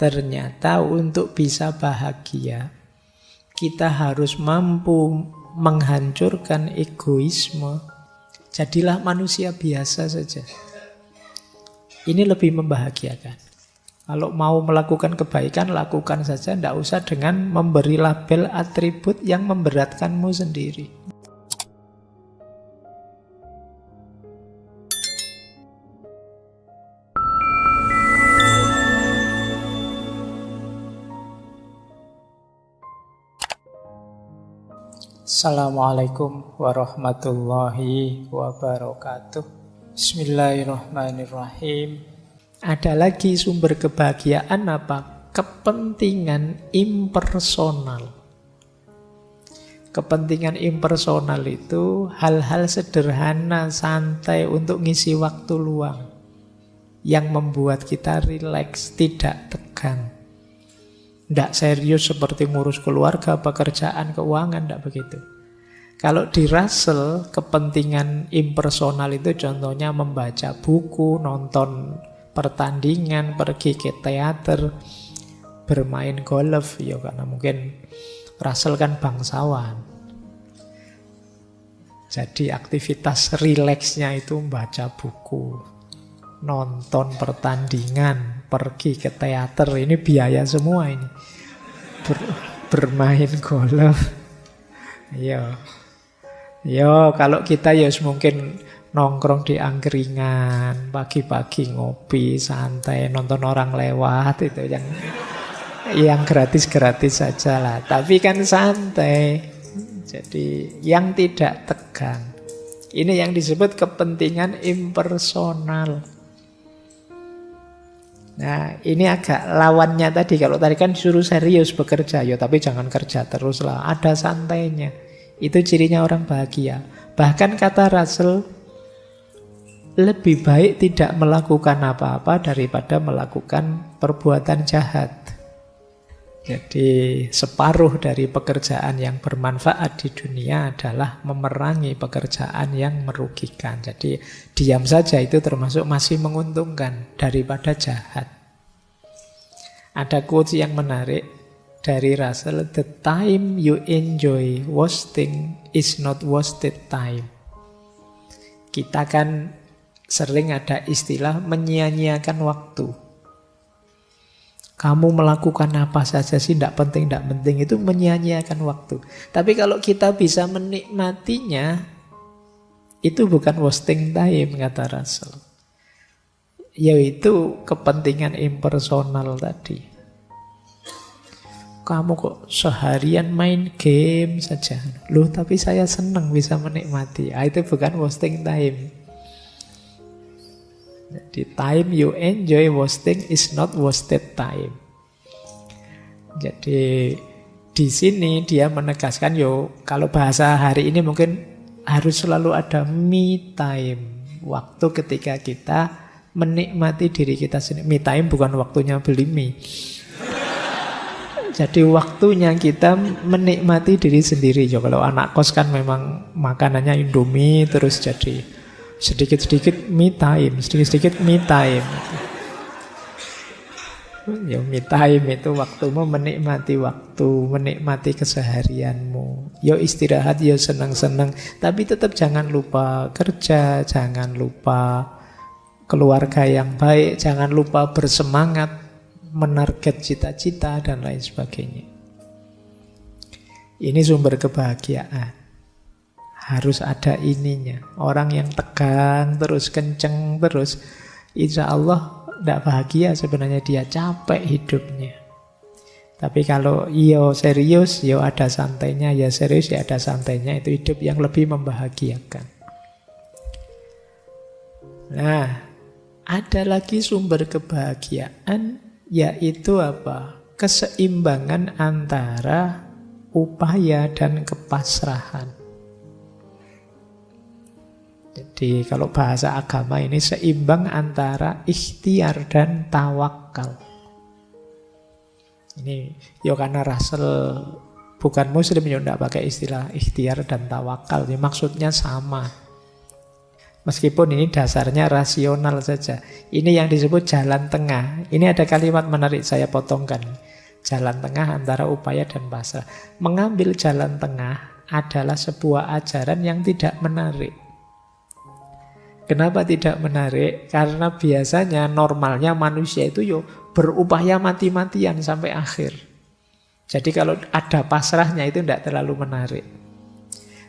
Ternyata untuk bisa bahagia, kita harus mampu menghancurkan egoisme. Jadilah manusia biasa saja. Ini lebih membahagiakan. Kalau mau melakukan kebaikan, lakukan saja. Tidak usah dengan memberi label atribut yang memberatkanmu sendiri. Assalamualaikum warahmatullahi wabarakatuh. Bismillahirrahmanirrahim. Ada lagi sumber kebahagiaan apa? Kepentingan impersonal. Kepentingan impersonal itu hal-hal sederhana, santai untuk ngisi waktu luang, yang membuat kita rileks, tidak tegang. Tidak serius seperti ngurus keluarga, pekerjaan, keuangan, tidak begitu. Kalau di Russell, kepentingan impersonal itu contohnya membaca buku, nonton pertandingan, pergi ke teater, bermain golf, ya karena mungkin Russell kan bangsawan. Jadi aktivitas rileksnya itu membaca buku, nonton pertandingan, pergi ke teater, ini biaya semua ini. Bermain golf. Yo, kalau kita ya mungkin nongkrong di angkringan, pagi-pagi ngopi, santai, nonton orang lewat, itu yang gratis-gratis saja lah. Tapi kan santai. Jadi yang tidak tegang. Ini yang disebut kepentingan impersonal. Nah, ini agak lawannya tadi. Kalau tadi kan disuruh serius bekerja, ya tapi jangan kerja terus lah. Ada santainya. Itu cirinya orang bahagia. Bahkan kata Russell, lebih baik tidak melakukan apa-apa daripada melakukan perbuatan jahat. Jadi separuh dari pekerjaan yang bermanfaat di dunia adalah memerangi pekerjaan yang merugikan. Jadi diam saja itu termasuk masih menguntungkan daripada jahat. Ada quotes yang menarik dari Russell, "The time you enjoy wasting is not wasted time." Kita kan sering ada istilah menyia-nyiakan waktu. Kamu melakukan apa saja sih, tidak penting, itu menyia-nyiakan waktu. Tapi kalau kita bisa menikmatinya, itu bukan wasting time, kata Russell. Yaitu kepentingan impersonal tadi. Kamu kok seharian main game saja. Loh, tapi saya senang bisa menikmati. Itu bukan wasting time. Jadi time you enjoy wasting is not wasted time. Jadi di sini dia menegaskan, kalau bahasa hari ini mungkin harus selalu ada me time. Waktu ketika kita menikmati diri kita sendiri. Me time bukan waktunya beli mie. Jadi waktunya kita menikmati diri sendiri. Kalau anak kos kan memang makanannya Indomie terus jadi sedikit-sedikit me time, sedikit-sedikit me time. Ya, me time itu waktumu menikmati waktu, menikmati keseharianmu. Ya istirahat, ya senang-senang, tapi tetap jangan lupa kerja, jangan lupa keluarga yang baik, jangan lupa bersemangat menarget cita-cita dan lain sebagainya. Ini sumber kebahagiaan. Harus ada ininya. Orang yang tegang terus, kenceng terus, insya Allah tidak bahagia sebenarnya, dia capek hidupnya. Tapi kalau serius, ada santainya, serius, ada santainya, itu hidup yang lebih membahagiakan. Nah, ada lagi sumber kebahagiaan, yaitu apa? Keseimbangan antara upaya dan kepasrahan. Jadi kalau bahasa agama ini seimbang antara ikhtiar dan tawakal. Ini karena Russell bukan muslim, tidak pakai istilah ikhtiar dan tawakal. Ini maksudnya sama. Meskipun ini dasarnya rasional saja. Ini yang disebut jalan tengah. Ini ada kalimat menarik saya potongkan. Jalan tengah antara upaya dan pasrah. Mengambil jalan tengah adalah sebuah ajaran yang tidak menarik. Kenapa tidak menarik? Karena biasanya normalnya manusia itu berupaya mati-matian sampai akhir. Jadi kalau ada pasrahnya itu tidak terlalu menarik.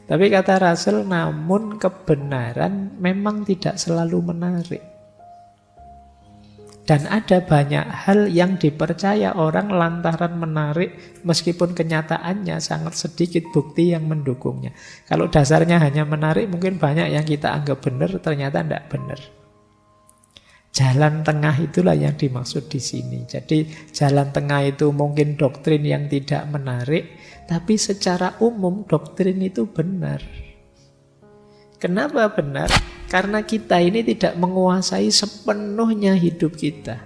Tapi kata Russell, namun kebenaran memang tidak selalu menarik. Dan ada banyak hal yang dipercaya orang lantaran menarik, meskipun kenyataannya sangat sedikit bukti yang mendukungnya. Kalau dasarnya hanya menarik, mungkin banyak yang kita anggap benar, ternyata tidak benar. Jalan tengah itulah yang dimaksud di sini. Jadi jalan tengah itu mungkin doktrin yang tidak menarik, tapi secara umum doktrin itu benar. Kenapa benar? Karena kita ini tidak menguasai sepenuhnya hidup kita.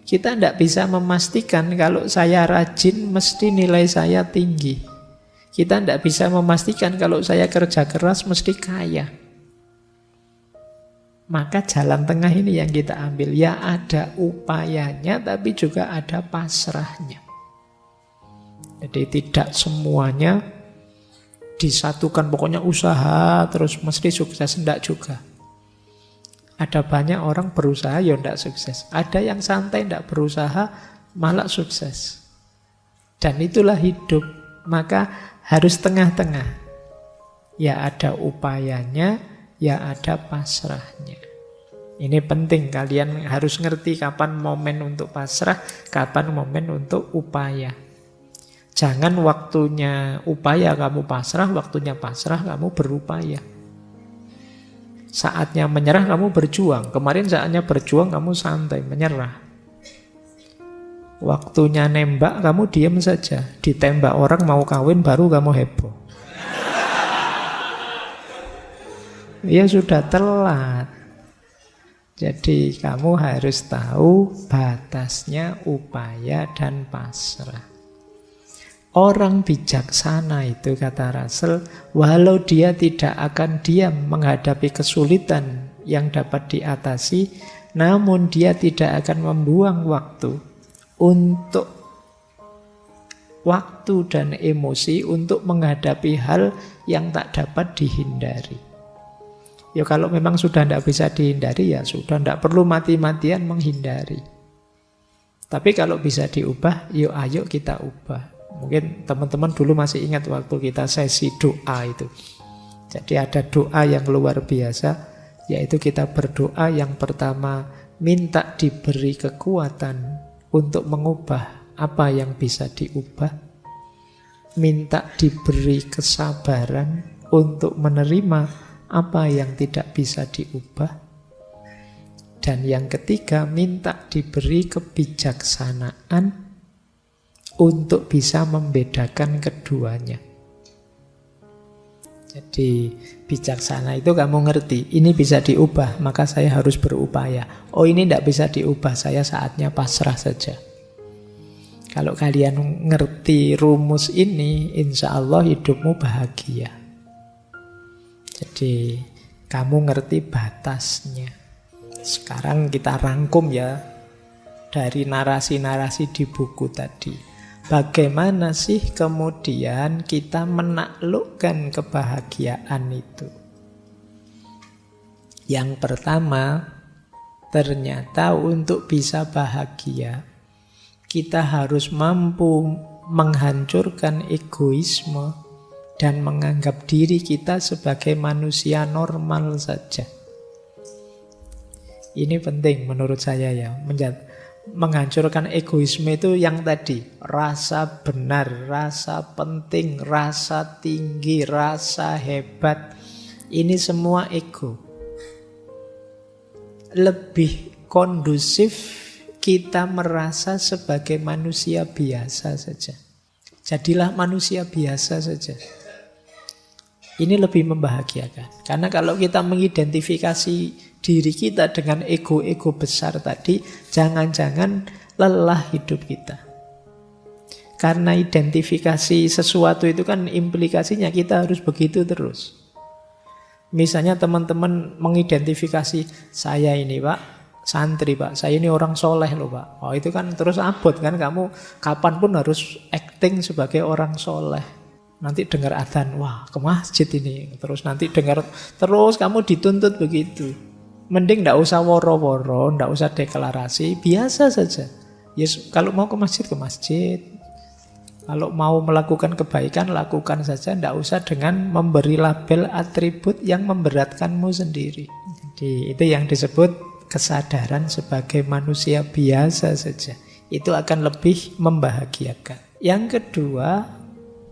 Kita tidak bisa memastikan kalau saya rajin mesti nilai saya tinggi. Kita tidak bisa memastikan kalau saya kerja keras mesti kaya. Maka jalan tengah ini yang kita ambil. Ya ada upayanya tapi juga ada pasrahnya. Jadi tidak semuanya disatukan, pokoknya usaha terus mesti sukses, enggak juga. Ada banyak orang berusaha ya enggak sukses. Ada yang santai enggak berusaha malah sukses. Dan itulah hidup. Maka harus tengah-tengah. Ya ada upayanya, ya ada pasrahnya. Ini penting, kalian harus ngerti kapan momen untuk pasrah, kapan momen untuk upaya. Jangan waktunya upaya kamu pasrah, waktunya pasrah kamu berupaya. Saatnya menyerah kamu berjuang. Kemarin saatnya berjuang kamu santai, menyerah. Waktunya nembak kamu diam saja. Ditembak orang mau kawin baru kamu heboh. Ya sudah telat. Jadi kamu harus tahu batasnya upaya dan pasrah. Orang bijaksana itu, kata Russell, walau dia tidak akan diam menghadapi kesulitan yang dapat diatasi, namun dia tidak akan membuang waktu dan emosi untuk menghadapi hal yang tak dapat dihindari. Ya kalau memang sudah tidak bisa dihindari, ya sudah tidak perlu mati-matian menghindari. Tapi kalau bisa diubah, yuk ayo kita ubah. Mungkin teman-teman dulu masih ingat waktu kita sesi doa itu. Jadi ada doa yang luar biasa, yaitu kita berdoa yang pertama minta diberi kekuatan untuk mengubah apa yang bisa diubah, minta diberi kesabaran untuk menerima apa yang tidak bisa diubah, dan yang ketiga minta diberi kebijaksanaan untuk bisa membedakan keduanya. Jadi bijaksana itu kamu ngerti, ini bisa diubah, maka saya harus berupaya. Oh ini tidak bisa diubah, saya saatnya pasrah saja. Kalau kalian ngerti rumus ini, insya Allah hidupmu bahagia. Jadi kamu ngerti batasnya. Sekarang kita rangkum ya dari narasi-narasi di buku tadi. Bagaimana sih kemudian kita menaklukkan kebahagiaan itu? Yang pertama, ternyata untuk bisa bahagia, kita harus mampu menghancurkan egoisme dan menganggap diri kita sebagai manusia normal saja. Ini penting menurut saya ya, menghancurkan egoisme itu yang tadi, rasa benar, rasa penting, rasa tinggi, rasa hebat. Ini semua ego. Lebih kondusif kita merasa sebagai manusia biasa saja. Jadilah manusia biasa saja. Ini lebih membahagiakan. Karena kalau kita mengidentifikasi diri kita dengan ego-ego besar tadi, jangan-jangan lelah hidup kita. Karena identifikasi sesuatu itu kan implikasinya kita harus begitu terus. Misalnya teman-teman mengidentifikasi, saya ini Pak, santri Pak, saya ini orang soleh loh Pak. Oh itu kan terus abot kan, kamu kapanpun harus acting sebagai orang soleh. Nanti dengar adzan, wah ke masjid ini. Terus nanti dengar, terus kamu dituntut begitu. Mending ndak usah woro-woro, ndak usah deklarasi, biasa saja. Yes, kalau mau ke masjid, ke masjid. Kalau mau melakukan kebaikan, lakukan saja. Tidak usah dengan memberi label atribut yang memberatkanmu sendiri. Jadi itu yang disebut kesadaran sebagai manusia biasa saja. Itu akan lebih membahagiakan. Yang kedua,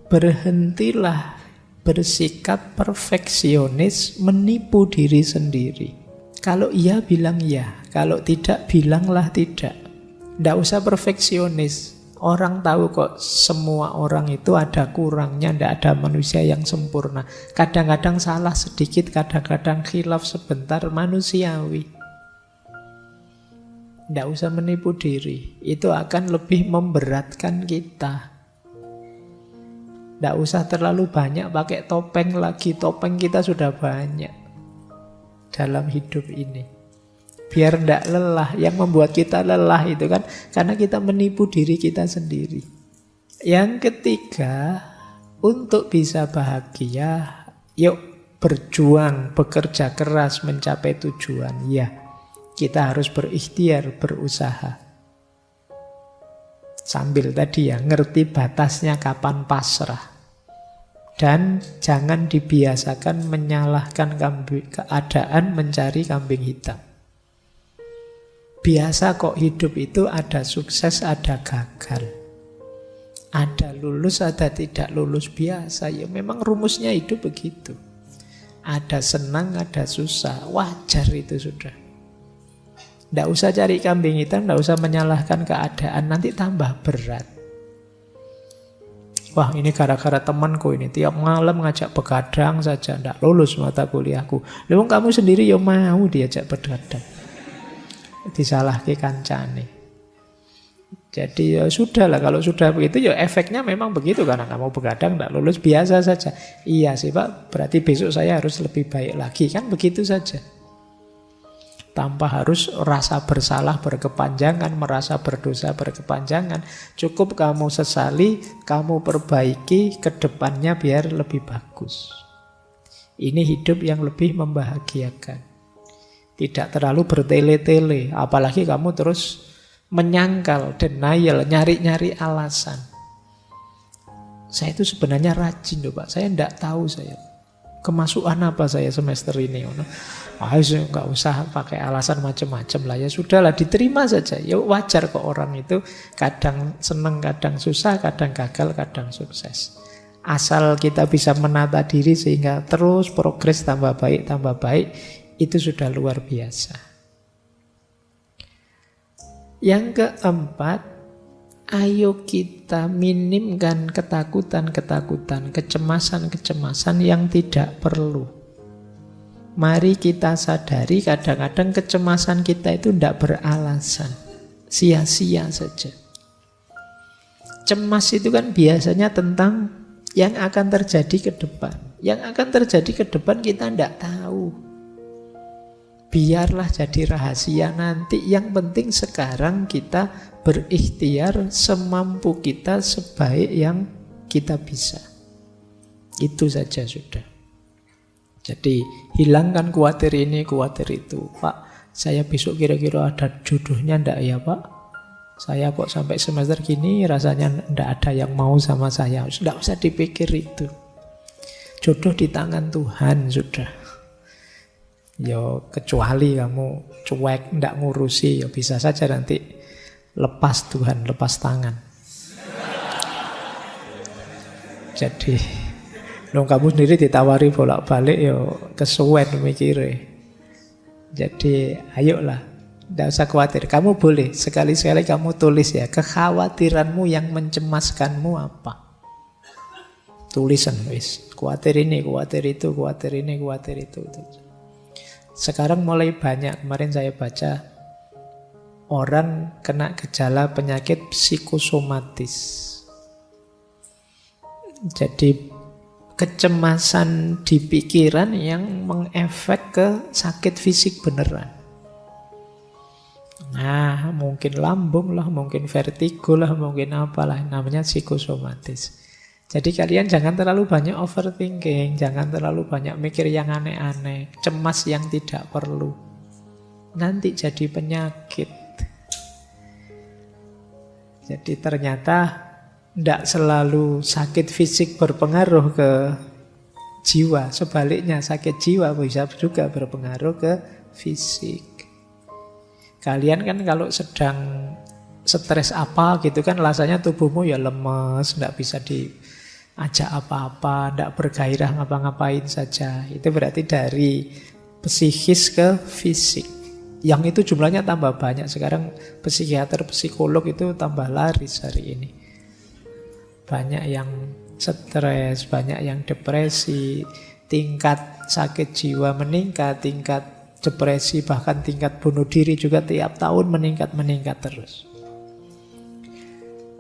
berhentilah bersikap perfeksionis, menipu diri sendiri. Kalau iya, bilang iya. Kalau tidak, bilanglah tidak. Tidak usah perfeksionis. Orang tahu kok semua orang itu ada kurangnya, tidak ada manusia yang sempurna. Kadang-kadang salah sedikit, kadang-kadang khilaf sebentar, manusiawi. Tidak usah menipu diri, itu akan lebih memberatkan kita. Tidak usah terlalu banyak pakai topeng lagi, topeng kita sudah banyak dalam hidup ini. Biar tidak lelah. Yang membuat kita lelah itu kan karena kita menipu diri kita sendiri. Yang ketiga, untuk bisa bahagia, yuk berjuang, bekerja keras mencapai tujuan. Ya, kita harus berikhtiar, berusaha. Sambil tadi ya, ngerti batasnya kapan pasrah. Dan jangan dibiasakan menyalahkan keadaan, mencari kambing hitam. Biasa kok hidup itu ada sukses, ada gagal. Ada lulus, ada tidak lulus, biasa. Ya memang rumusnya hidup begitu. Ada senang, ada susah. Wajar itu sudah. Tidak usah cari kambing hitam, tidak usah menyalahkan keadaan. Nanti tambah berat. Wah ini gara-gara temanku ini. Tiap malam ngajak begadang saja. Tidak lulus mata kuliahku. Lalu kamu sendiri ya mau diajak begadang. Disalahke kancane. Jadi ya sudahlah, kalau sudah begitu ya efeknya memang begitu, karena kamu begadang tidak lulus, biasa saja. Iya sih Pak, berarti besok saya harus lebih baik lagi, kan begitu saja. Tanpa harus rasa bersalah berkepanjangan, merasa berdosa berkepanjangan. Cukup kamu sesali, kamu perbaiki ke depannya biar lebih bagus. Ini hidup yang lebih membahagiakan. Tidak terlalu bertele-tele, apalagi kamu terus menyangkal, denial, nyari-nyari alasan. Saya itu sebenarnya rajin loh Pak, saya tidak tahu saya kemasukan apa saya semester ini. Nggak usah pakai alasan macam-macam lah, ya sudahlah, diterima saja. Ya wajar kok orang itu kadang senang, kadang susah, kadang gagal, kadang sukses. Asal kita bisa menata diri sehingga terus progres tambah baik, itu sudah luar biasa. Yang keempat, ayo kita minimkan ketakutan-ketakutan, kecemasan-kecemasan yang tidak perlu. Mari kita sadari kadang-kadang kecemasan kita itu tidak beralasan, sia-sia saja. Cemas itu kan biasanya tentang yang akan terjadi ke depan. Yang akan terjadi ke depan kita tidak tahu. Biarlah jadi rahasia nanti. Yang penting sekarang kita berikhtiar semampu kita, sebaik yang kita bisa. Itu saja sudah. Jadi hilangkan khawatir ini, khawatir itu. Pak, saya besok kira-kira ada jodohnya enggak ya Pak? Saya kok sampai semester gini rasanya enggak ada yang mau sama saya. Enggak usah dipikir itu. Jodoh di tangan Tuhan sudah. Yo kecuali kamu cuek, ndak ngurusi, ya bisa saja nanti lepas Tuhan, lepas tangan. Jadi, kamu sendiri ditawari bolak-balik, yo kesuwen mikire. Jadi, ayolah, ndak usah khawatir. Kamu boleh sekali-sekali kamu tulis ya, kekhawatiranmu yang mencemaskanmu apa? Tulisan wis, khawatir ini, khawatir itu, khawatir ini, khawatir itu. Sekarang mulai banyak, kemarin saya baca, orang kena gejala penyakit psikosomatis. Jadi kecemasan di pikiran yang mengefek ke sakit fisik beneran. Nah, mungkin lambung lah, mungkin vertigo lah, mungkin apalah, namanya psikosomatis. Jadi kalian jangan terlalu banyak overthinking, jangan terlalu banyak mikir yang aneh-aneh, cemas yang tidak perlu. Nanti jadi penyakit. Jadi ternyata tidak selalu sakit fisik berpengaruh ke jiwa. Sebaliknya sakit jiwa bisa juga berpengaruh ke fisik. Kalian kan kalau sedang stres apa gitu kan rasanya tubuhmu ya lemes, tidak bisa diajak apa-apa, tidak bergairah ngapa-ngapain saja. Itu berarti dari psikis ke fisik. Yang itu jumlahnya tambah banyak. Sekarang psikiater, psikolog itu tambah laris hari ini. Banyak yang stres, banyak yang depresi, tingkat sakit jiwa meningkat, tingkat depresi bahkan tingkat bunuh diri juga tiap tahun meningkat terus.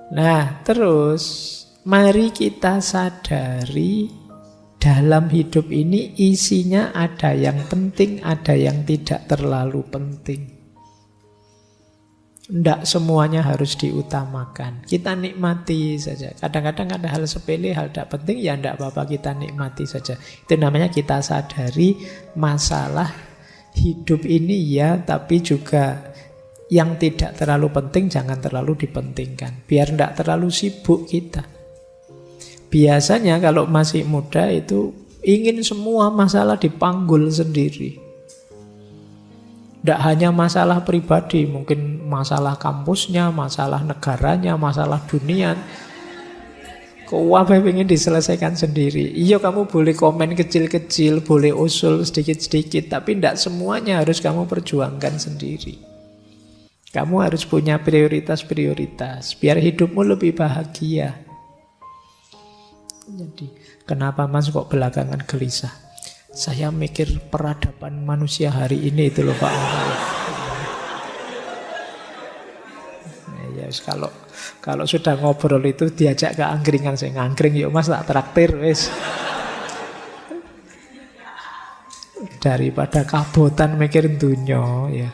Nah, terus mari kita sadari dalam hidup ini isinya ada yang penting, ada yang tidak terlalu penting. Tidak semuanya harus diutamakan. Kita nikmati saja. Kadang-kadang ada hal sepele, hal tidak penting, ya tidak apa-apa, kita nikmati saja. Itu namanya kita sadari masalah hidup ini ya, tapi juga yang tidak terlalu penting jangan terlalu dipentingkan. Biar tidak terlalu sibuk kita. Biasanya kalau masih muda itu ingin semua masalah dipanggul sendiri. Tidak hanya masalah pribadi, mungkin masalah kampusnya, masalah negaranya, masalah dunia. Kok ingin diselesaikan sendiri. Iya, kamu boleh komen kecil-kecil, boleh usul sedikit-sedikit, tapi tidak semuanya harus kamu perjuangkan sendiri. Kamu harus punya prioritas-prioritas, biar hidupmu lebih bahagia. Jadi, kenapa Mas kok belakangan gelisah? Saya mikir peradaban manusia hari ini itu loh Pak. Ya, kalau sudah ngobrol itu diajak ke angkringan, saya ngangkring yuk Mas, tak traktir wis. Daripada kabotan mikir dunia ya.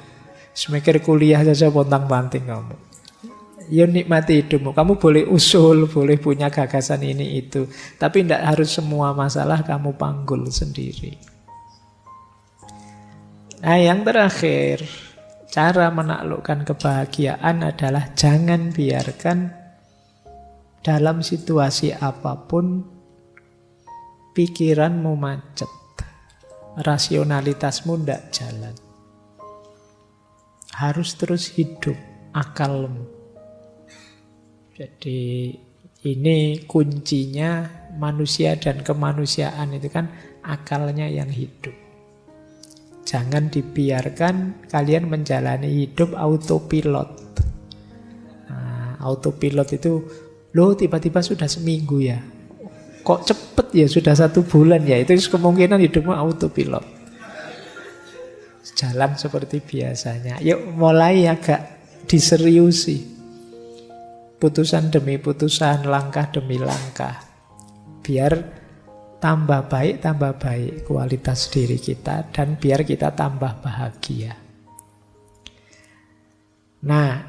Mikir kuliah saja pontang-panting kamu. Ya nikmati hidupmu. Kamu boleh usul, boleh punya gagasan ini itu. Tapi tidak harus semua masalah kamu panggul sendiri. Nah, yang terakhir, cara menaklukkan kebahagiaan adalah jangan biarkan dalam situasi apapun pikiranmu macet. Rasionalitasmu tidak jalan. Harus terus hidup akalmu. Jadi ini kuncinya manusia dan kemanusiaan itu kan akalnya yang hidup. Jangan dibiarkan kalian menjalani hidup autopilot. Nah, autopilot itu, loh tiba-tiba sudah seminggu ya. Kok cepet ya, sudah 1 bulan ya. Itu kemungkinan hidupmu autopilot. Jalan seperti biasanya. Yuk mulai agak diseriusi. Putusan demi putusan, langkah demi langkah. Biar tambah baik kualitas diri kita, dan biar kita tambah bahagia. Nah,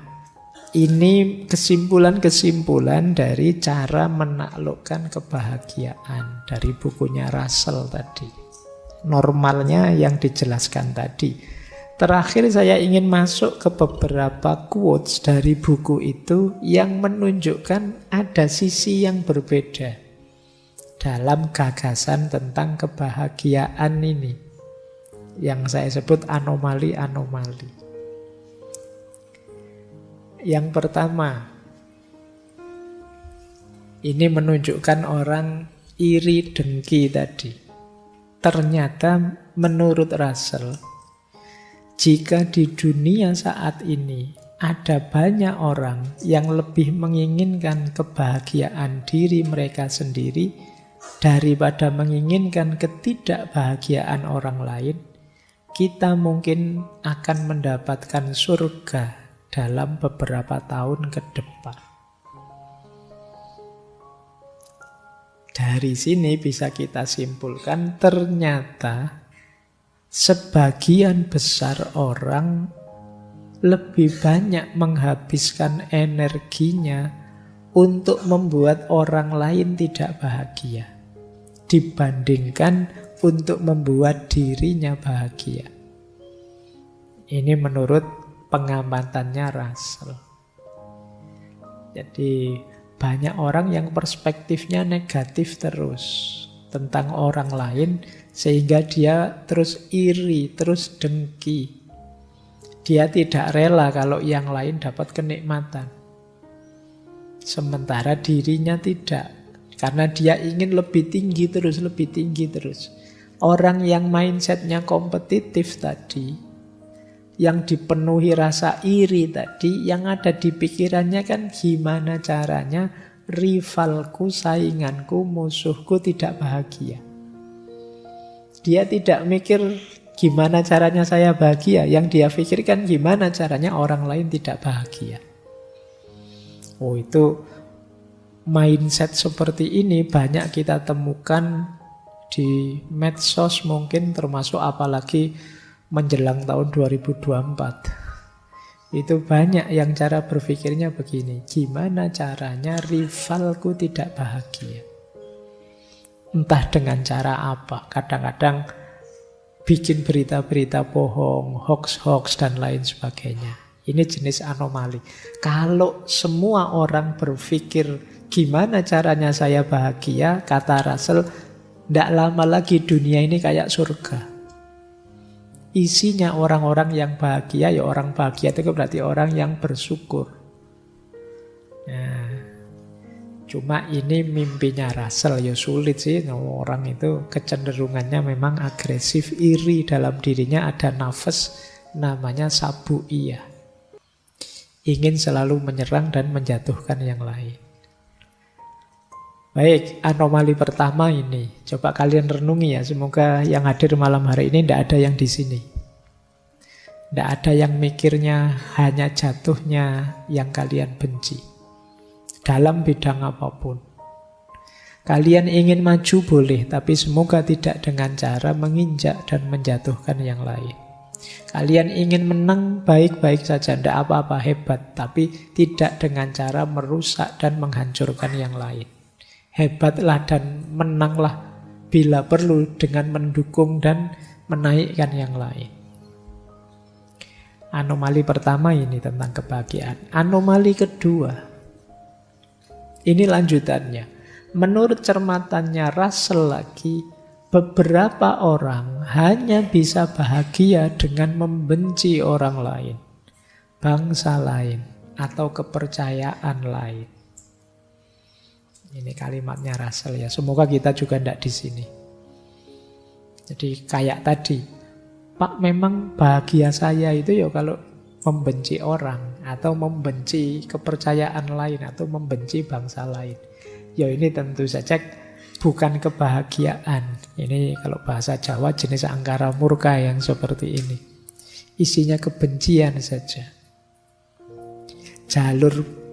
ini kesimpulan-kesimpulan dari cara menaklukkan kebahagiaan dari bukunya Russell tadi. Normalnya yang dijelaskan tadi. Terakhir saya ingin masuk ke beberapa quotes dari buku itu yang menunjukkan ada sisi yang berbeda dalam gagasan tentang kebahagiaan ini, yang saya sebut anomali-anomali. Yang pertama, ini menunjukkan orang iri dengki tadi. Ternyata menurut Russell, jika di dunia saat ini ada banyak orang yang lebih menginginkan kebahagiaan diri mereka sendiri daripada menginginkan ketidakbahagiaan orang lain, kita mungkin akan mendapatkan surga dalam beberapa tahun ke depan. Dari sini bisa kita simpulkan ternyata sebagian besar orang lebih banyak menghabiskan energinya untuk membuat orang lain tidak bahagia dibandingkan untuk membuat dirinya bahagia. Ini menurut pengamatannya Russell. Jadi banyak orang yang perspektifnya negatif terus tentang orang lain, sehingga dia terus iri, terus dengki. Dia tidak rela kalau yang lain dapat kenikmatan. Sementara dirinya tidak. Karena dia ingin lebih tinggi terus, lebih tinggi terus. Orang yang mindsetnya kompetitif tadi, yang dipenuhi rasa iri tadi, yang ada di pikirannya kan gimana caranya rivalku, sainganku, musuhku tidak bahagia. Dia tidak mikir gimana caranya saya bahagia, yang dia pikirkan gimana caranya orang lain tidak bahagia. Oh, itu mindset seperti ini banyak kita temukan di medsos mungkin, termasuk apalagi menjelang tahun 2024. Itu banyak yang cara berpikirnya begini, gimana caranya rivalku tidak bahagia. Entah dengan cara apa, kadang-kadang bikin berita-berita bohong, hoax-hoax dan lain sebagainya. Ini jenis anomali. Kalau semua orang berpikir gimana caranya saya bahagia, kata Russell, tidak lama lagi dunia ini kayak surga. Isinya orang-orang yang bahagia, ya orang bahagia itu berarti orang yang bersyukur. Nah, cuma ini mimpinya Russell, ya sulit sih. Orang itu kecenderungannya memang agresif, iri, dalam dirinya ada nafas namanya sabu'iyah. Ingin selalu menyerang dan menjatuhkan yang lain. Baik, anomali pertama ini. Coba kalian renungi ya. Semoga yang hadir malam hari ini tidak ada yang di sini. Tidak ada yang mikirnya hanya jatuhnya yang kalian benci. Dalam bidang apapun. Kalian ingin maju boleh, tapi semoga tidak dengan cara menginjak dan menjatuhkan yang lain. Kalian ingin menang baik-baik saja, tidak apa-apa, hebat. Tapi tidak dengan cara merusak dan menghancurkan yang lain. Hebatlah dan menanglah bila perlu dengan mendukung dan menaikkan yang lain. Anomali pertama ini tentang kebahagiaan. Anomali kedua, ini lanjutannya. Menurut cermatannya Russell lagi, beberapa orang hanya bisa bahagia dengan membenci orang lain, bangsa lain, atau kepercayaan lain. Ini kalimatnya Russell ya. Semoga kita juga tidak di sini. Jadi kayak tadi, Pak, memang bahagia saya itu ya kalau membenci orang, atau membenci kepercayaan lain, atau membenci bangsa lain. Ya ini tentu saja bukan kebahagiaan. Ini kalau bahasa Jawa jenis angkara murka yang seperti ini. Isinya kebencian saja. Jalur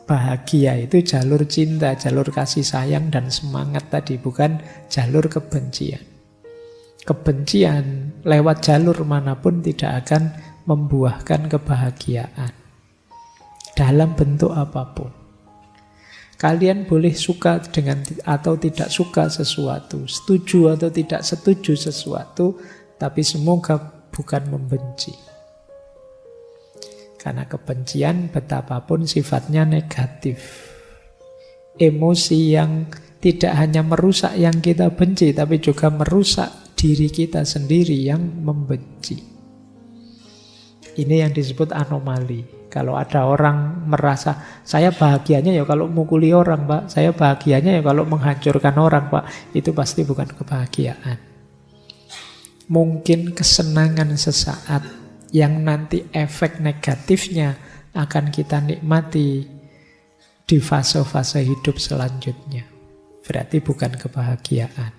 bahagia itu jalur cinta, jalur kasih sayang dan semangat tadi, bukan jalur kebencian. Kebencian lewat jalur manapun tidak akan membuahkan kebahagiaan dalam bentuk apapun. Kalian boleh suka dengan atau tidak suka sesuatu, setuju atau tidak setuju sesuatu, tapi semoga bukan membenci. Karena kebencian betapapun sifatnya negatif. Emosi yang tidak hanya merusak yang kita benci, tapi juga merusak diri kita sendiri yang membenci. Ini yang disebut anomali. Kalau ada orang merasa, saya bahagianya ya kalau mukuli orang, Pak. Saya bahagianya ya kalau menghancurkan orang, Pak. Itu pasti bukan kebahagiaan. Mungkin kesenangan sesaat yang nanti efek negatifnya akan kita nikmati di fase-fase hidup selanjutnya. Berarti bukan kebahagiaan.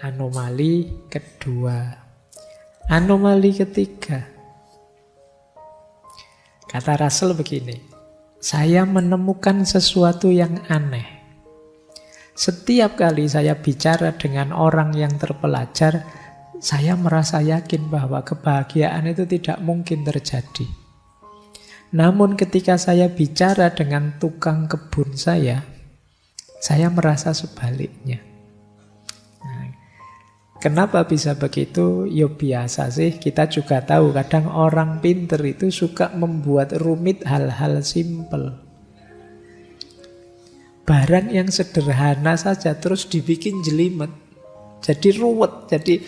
Anomali kedua. Anomali ketiga. Kata Russell begini, saya menemukan sesuatu yang aneh. Setiap kali saya bicara dengan orang yang terpelajar, saya merasa yakin bahwa kebahagiaan itu tidak mungkin terjadi. Namun ketika saya bicara dengan tukang kebun saya merasa sebaliknya. Nah, kenapa bisa begitu? Ya biasa sih, kita juga tahu kadang orang pinter itu suka membuat rumit hal-hal simpel. Barang yang sederhana saja terus dibikin jelimet, jadi ruwet, jadi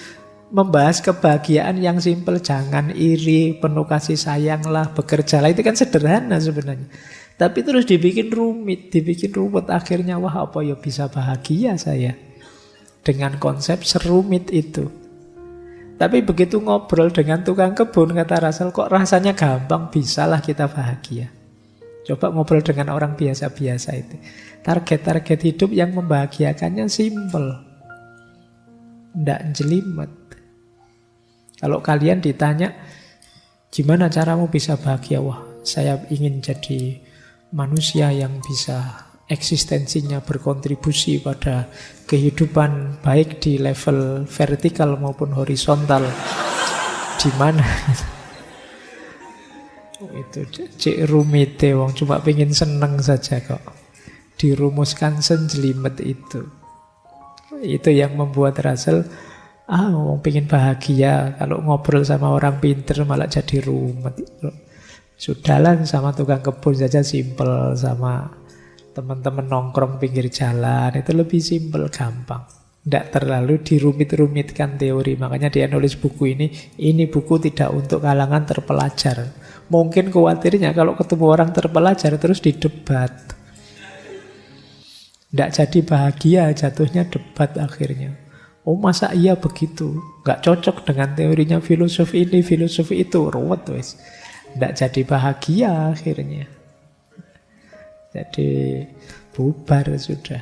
membahas kebahagiaan yang simpel, jangan iri, penuh kasih sayanglah, bekerjalah, itu kan sederhana sebenarnya. Tapi terus dibikin rumit, dibikin ruwet, akhirnya wah apa ya bisa bahagia saya dengan konsep serumit itu. Tapi begitu ngobrol dengan tukang kebun, kata Russell, kok rasanya gampang, bisalah kita bahagia. Coba ngobrol dengan orang biasa-biasa itu. Target-target hidup yang membahagiakannya simple, tidak jelimet. Kalau kalian ditanya, gimana caramu bisa bahagia? Wah, saya ingin jadi manusia yang bisa eksistensinya berkontribusi pada kehidupan baik di level vertikal maupun horizontal. Di mana? Itu cek rumit wong cuma pengen seneng saja kok. Dirumuskan senjelimet itu. Itu yang membuat Russell wong pengen bahagia, kalau ngobrol sama orang pinter malah jadi rumet. Sudahlah sama tukang kebun saja simple, sama teman-teman nongkrong pinggir jalan itu lebih simple, gampang. Tidak terlalu dirumit-rumitkan teori. Makanya dia nulis buku ini buku tidak untuk kalangan terpelajar. Mungkin khawatirnya kalau ketemu orang terpelajar terus didebat. Tidak jadi bahagia, jatuhnya debat akhirnya. Oh masa iya begitu? Nggak cocok dengan teorinya filosofi ini, filosofi itu. Ruwet wes. Tidak jadi bahagia akhirnya. Jadi bubar sudah.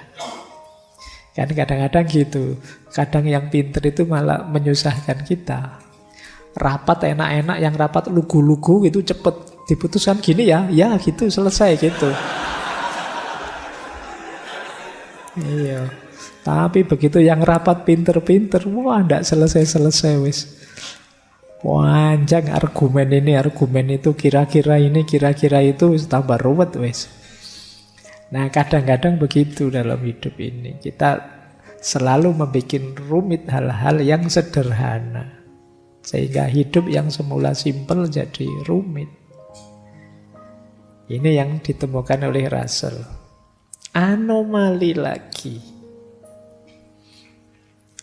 Kan kadang-kadang gitu. Kadang yang pinter itu malah menyusahkan kita. Rapat enak-enak, yang rapat lugu-lugu gitu cepet diputuskan gini ya gitu selesai gitu. Iya. Tapi begitu yang rapat pinter-pinter, wah ndak selesai-selesai wis. Panjang argumen ini, argumen itu, kira-kira ini, kira-kira itu, tambah ruwet wis. Nah kadang-kadang begitu dalam hidup ini. Kita selalu membuat rumit hal-hal yang sederhana. Sehingga hidup yang semula simpel jadi rumit. Ini yang ditemukan oleh Russell. Anomali lagi.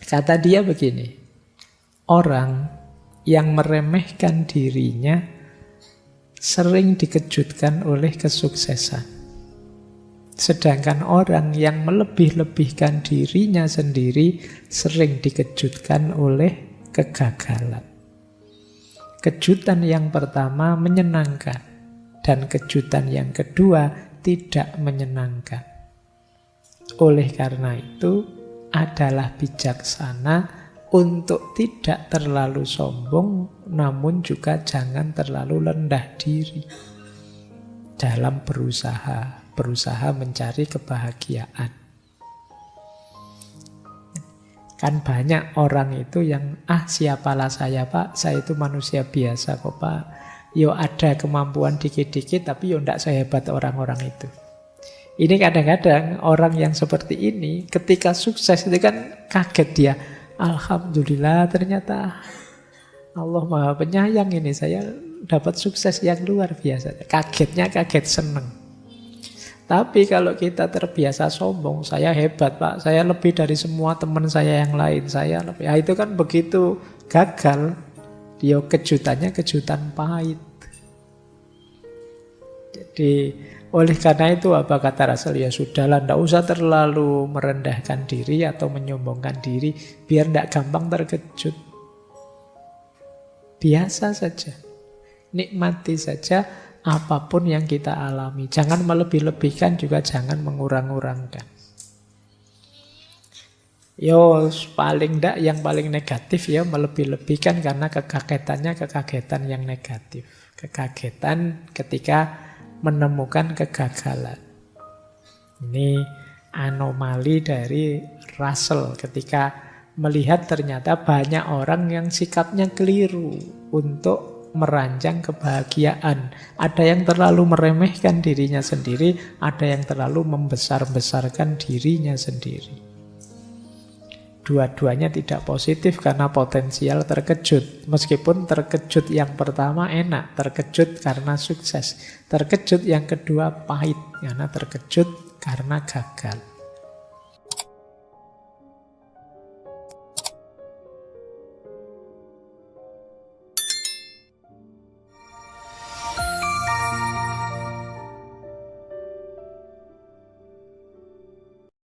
Kata dia begini, orang yang meremehkan dirinya sering dikejutkan oleh kesuksesan. Sedangkan orang yang melebih-lebihkan dirinya sendiri sering dikejutkan oleh kegagalan. Kejutan yang pertama menyenangkan, dan kejutan yang kedua tidak menyenangkan. Oleh karena itu, adalah bijaksana untuk tidak terlalu sombong, namun juga jangan terlalu rendah diri dalam berusaha mencari kebahagiaan. Kan banyak orang itu yang siapalah saya pak, saya itu manusia biasa kok pak. Yo ada kemampuan dikit-dikit tapi yo ndak sehebat orang-orang itu. Ini kadang-kadang orang yang seperti ini ketika sukses itu kan kaget dia. Alhamdulillah ternyata Allah Maha Penyayang ini, saya dapat sukses yang luar biasa. Kagetnya kaget seneng. Tapi kalau kita terbiasa sombong, saya hebat pak, saya lebih dari semua teman saya yang lain, saya lebih. Itu kan begitu gagal, dia kejutannya kejutan pahit. Jadi oleh karena itu apa kata Russell, ya sudahlah, tidak usah terlalu merendahkan diri atau menyombongkan diri, biar tidak gampang terkejut. Biasa saja, nikmati saja apapun yang kita alami. Jangan melebih-lebihkan, juga jangan mengurang-urangkan. Yo paling tidak yang paling negatif ya melebih-lebihkan, karena kekagetannya kekagetan yang negatif. Kekagetan ketika menemukan kegagalan. Ini anomali dari Russell ketika melihat ternyata banyak orang yang sikapnya keliru untuk merancang kebahagiaan. Ada yang terlalu meremehkan dirinya sendiri, ada yang terlalu membesar-besarkan dirinya sendiri. Dua-duanya tidak positif karena potensial terkejut. Meskipun terkejut yang pertama enak, terkejut karena sukses. Terkejut yang kedua pahit, karena terkejut karena gagal.